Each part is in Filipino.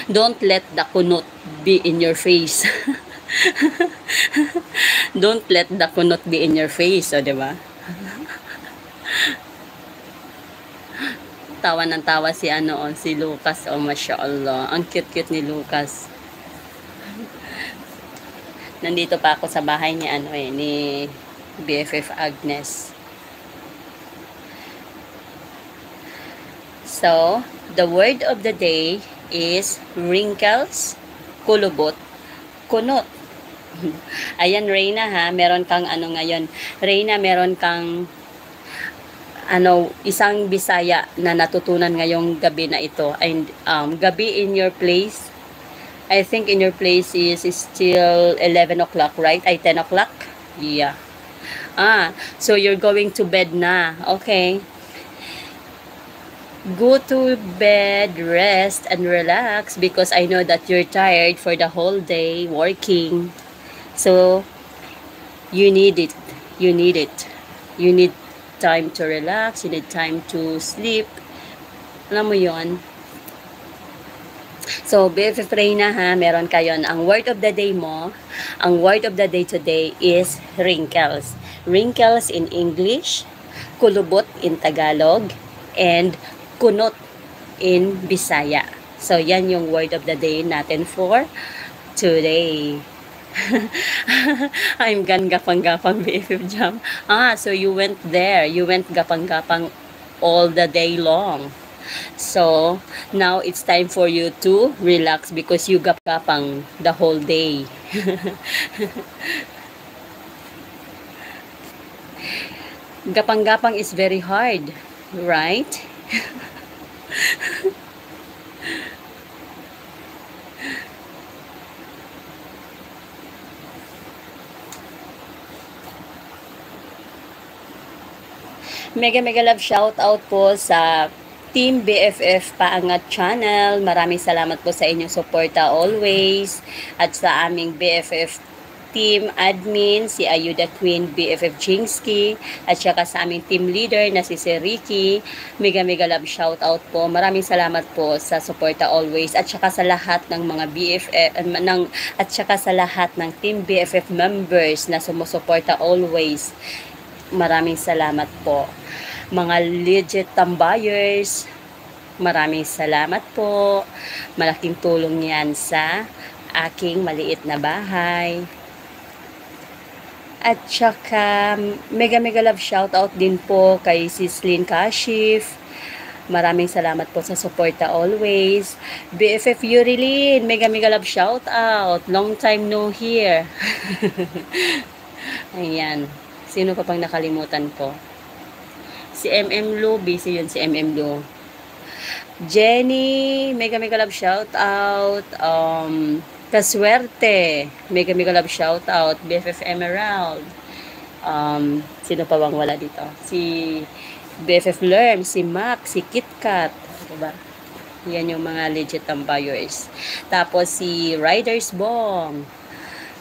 Don't let the kunot be in your face. Don't let the kunot be in your face, o, diba? Tawa ng tawa si si Lucas, oh, mashallah. Ang cute-cute ni Lucas. Nandito pa ako sa bahay ni ni BFF Agnes. So, the word of the day is wrinkles, kulubot, kunot. Ayan, Reyna, ha, meron kang ngayon. Reyna, meron kang isang Bisaya na natutunan ngayong gabi na ito. And gabi in your place, I think in your place is still 11 o'clock, right? Ay, 10 o'clock? Yeah. So you're going to bed na. Okay. Go to bed, rest, and relax because I know that you're tired for the whole day working. So, you need it. You need it. You need time to relax. You need time to sleep. Alam mo yon. So, BFF Reyna, ha, meron kayo. Ang word of the day mo, ang word of the day today is wrinkles. Wrinkles in English, kulubot in Tagalog, and kunot in Bisaya. So, yan yung word of the day natin for today. I'm gapang-gapang BFF Jam. So you went there. You went gapang-gapang all the day long. So, now it's time for you to relax because you gapang the whole day. Gapang-gapang is very hard, right? Mega love shout out po sa Team BFF Paangat Channel. Maraming salamat po sa inyong suporta always. At sa aming BFF team admin, si Ayuda Queen BFF Jingsky. At saka sa aming team leader na si Ricky. Mega love shout out po. Maraming salamat po sa suporta always. At saka sa lahat ng mga BFF, at saka sa lahat ng Team BFF members na sumusuporta always. Maraming salamat po. Mga legit tambayers, maraming salamat po. Malaking tulong yan sa aking maliit na bahay. At saka, mega love shout out din po kay Sislin Kashif. Maraming salamat po sa suporta always. BFF Yurilin, mega love shout out. Long time no hear. Ayan. Sino pa pang nakalimutan ko? Si MM Lu, busy yun si MM Lu. Jenny, mega love shout out. Kaswerte, mega love shout out. BFF Emerald. Sino pa bang wala dito? Si BFF Lerm, si Mac, si KitKat. Diba? Yan yung mga legit tambayers. Tapos si Riders Bong.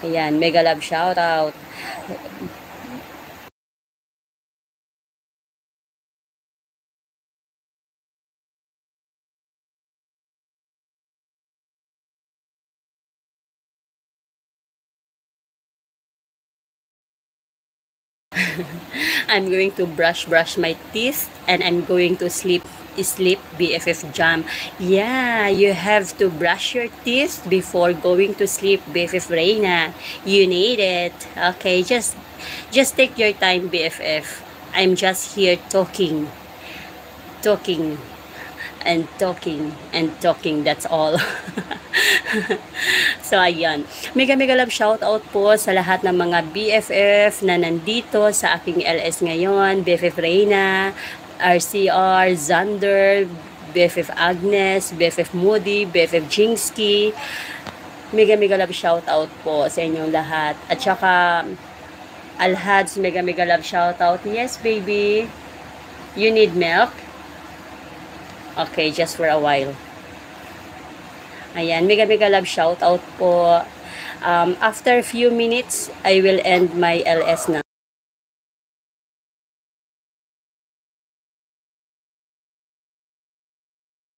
Ayan, mega love shout out. I'm going to brush my teeth and I'm going to sleep BFF Jam. Yeah, you have to brush your teeth before going to sleep BFF Reyna. You need it. Okay, just take your time BFF. I'm just here talking and talking, that's all. So ayan, mega love shout out po sa lahat ng mga BFF na nandito sa aking LS ngayon. BFF Reyna, RCR, Zander, BFF Agnes, BFF Moody, BFF Jingsky. Mega love shout out po sa inyong lahat. At saka Alhads, mega love shout out. Yes baby, you need milk? Okay, just for a while. Ayan, mega love shout out po. After a few minutes, I will end my LS na.